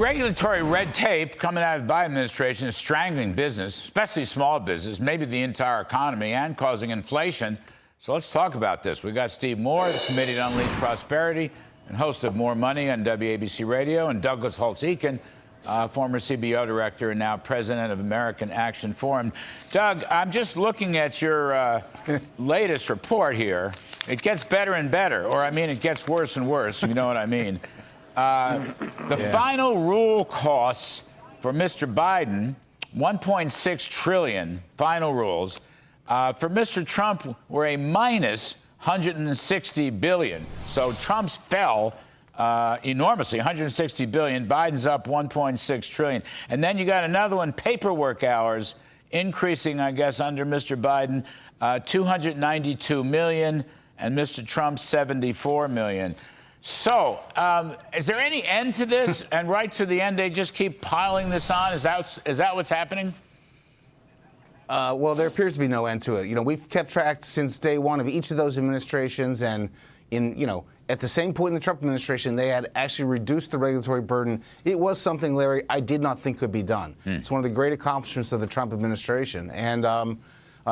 Regulatory red tape coming out of the Biden administration is strangling business, especially small business, maybe the entire economy, and causing inflation. So let's talk about this. We got Steve Moore, the Committee to Unleash Prosperity, and host of More Money on WABC Radio, and Douglas Holtz-Eakin, former CBO director and now president of American Action Forum. Doug, I'm just looking at your latest report here. It gets better and better, or I mean, it gets worse and worse, if you know what I mean. The final rule costs for Mr. Biden, $1.6 trillion, final rules. For Mr. Trump were a minus $160 billion. So Trump's fell enormously, $160 billion. Biden's up $1.6 trillion. And then you got another one, paperwork hours, increasing, I guess, under Mr. Biden, 292 million, and Mr. Trump, 74 million. So, is there any end to this? And right to the end, they just keep piling this on? Is that what's happening? Well, there appears to be no end to it. You know, we've kept track since day one of each of those administrations, and at the same point in the Trump administration, they had actually reduced the regulatory burden. It was something, Larry, I did not think could be done. It's one of the great accomplishments of the Trump administration. And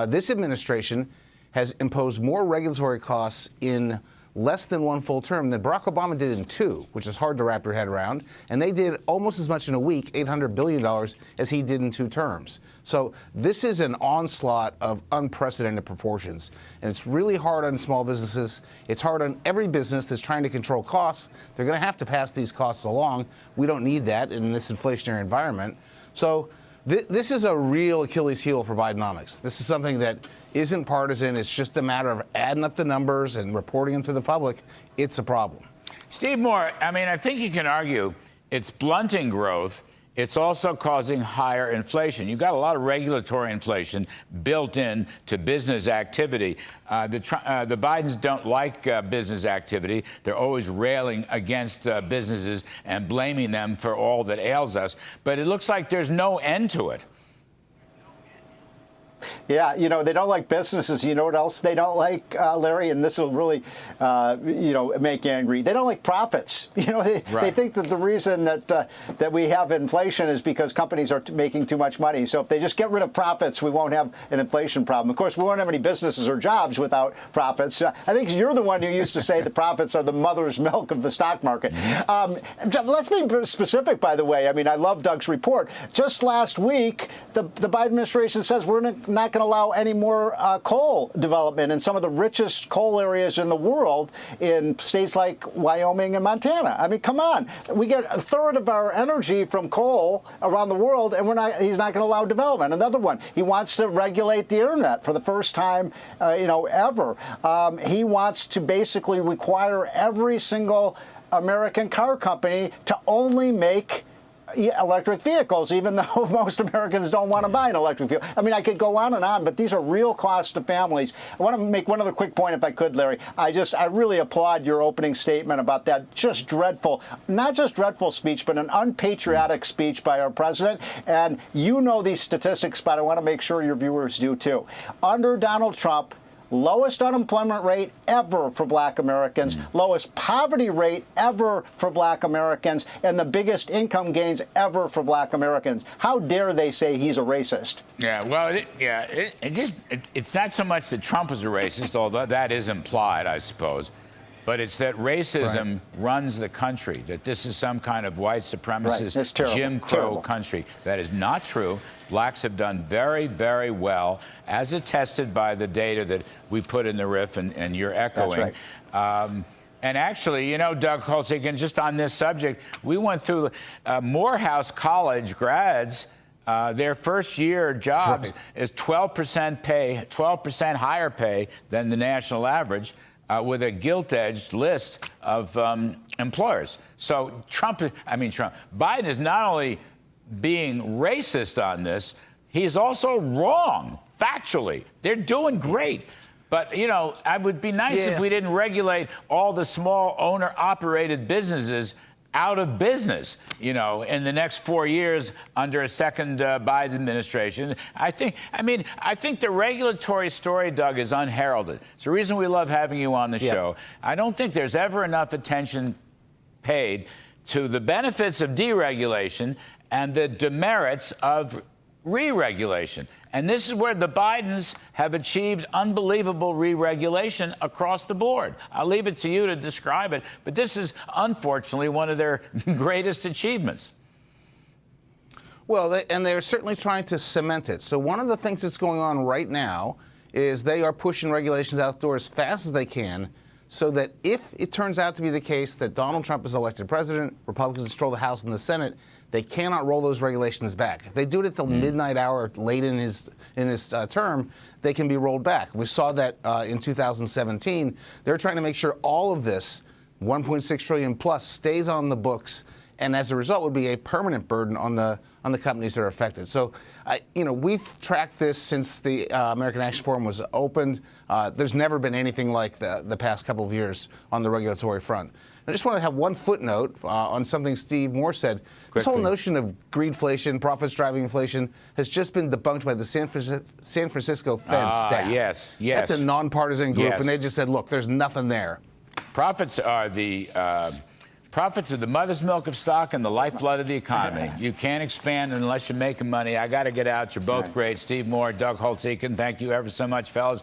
this administration has imposed more regulatory costs in less than one full term than Barack Obama did in two, which is hard to wrap your head around. And they did almost as much in a week, $800 billion, as he did in two terms. So this is an onslaught of unprecedented proportions. And it's really hard on small businesses. It's hard on every business that's trying to control costs. They're going to have to pass these costs along. We don't need that in this inflationary environment. So this is a real Achilles heel for Bidenomics. This is something that isn't partisan. It's just a matter of adding up the numbers and reporting them to the public. It's a problem. Steve Moore, I mean, I think you can argue it's blunting growth. It's also causing higher inflation. You've got a lot of regulatory inflation built in to business activity. The Bidens don't like business activity. They're always railing against businesses and blaming them for all that ails us. But it looks like there's no end to it. Yeah, they don't like businesses. You know what else they don't like, Larry? And this will really, make you angry. They don't like profits. They think that the reason that we have inflation is because companies are making too much money. So if they just get rid of profits, we won't have an inflation problem. Of course, we won't have any businesses or jobs without profits. I think you're the one who used to say the profits are the mother's milk of the stock market. Let's be specific, by the way. I mean, I love Doug's report. Just last week, the Biden administration says we're not going to allow any more coal development in some of the richest coal areas in the world in states like Wyoming and Montana. I mean, come on. We get a third of our energy from coal around the world, and he's not going to allow development. Another one, he wants to regulate the internet for the first time, ever. He wants to basically require every single American car company to only make electric vehicles, even though most Americans don't want to buy an electric vehicle. I mean, I could go on, but these are real costs to families. I want to make one other quick point, if I could, Larry. I really applaud your opening statement about that just dreadful, not just dreadful speech, but an unpatriotic speech by our president. And you know these statistics, but I want to make sure your viewers do too. Under Donald Trump, lowest unemployment rate ever for black Americans, lowest poverty rate ever for black Americans, and the biggest income gains ever for black Americans. How dare they say he's a racist? Yeah, well, it's not so much that Trump is a racist, although that is implied, I suppose. But it's that racism runs the country, that this is some kind of white supremacist Jim Crow country. That is not true. Blacks have done very, very well, as attested by the data that we put in the riff and you're echoing. That's right. And actually, Doug Holtz-Eakin, just on this subject, we went through Morehouse College grads. Their first year jobs is 12% pay, 12% higher pay than the national average. With a gilt-edged list of employers. So Biden is not only being racist on this, he's also wrong, factually. They're doing great. But, it would be nice if we didn't regulate all the small owner-operated businesses out of business, in the next 4 years under a second Biden administration. I think the regulatory story, Doug, is unheralded. It's the reason we love having you on the show. I don't think there's ever enough attention paid to the benefits of deregulation and the demerits of re-regulation. And this is where the Bidens have achieved unbelievable re-regulation across the board. I'll leave it to you to describe it, but this is unfortunately one of their greatest achievements. Well, and they're certainly trying to cement it. So one of the things that's going on right now is they are pushing regulations out the door as fast as they can, so that if it turns out to be the case that Donald Trump is elected president, Republicans control the House and the Senate, they cannot roll those regulations back. If they do it at the midnight hour late in his term, they can be rolled back. We saw that in 2017. They're trying to make sure all of this, 1.6 trillion plus, stays on the books, and as a result would be a permanent burden on the companies that are affected. So, we've tracked this since the American Action Forum was opened. There's never been anything like the past couple of years on the regulatory front. I just want to have one footnote on something Steve Moore said. This whole notion of greedflation, profits driving inflation, has just been debunked by the San Francisco Fed staff. Yes. That's a nonpartisan group, Yes. and they just said, look, there's nothing there. Profits are the mother's milk of stock and the lifeblood of the economy. You can't expand unless you're making money. I got to get out. You're both great. Steve Moore, Doug Holtz-Eakin, thank you ever so much, fellas.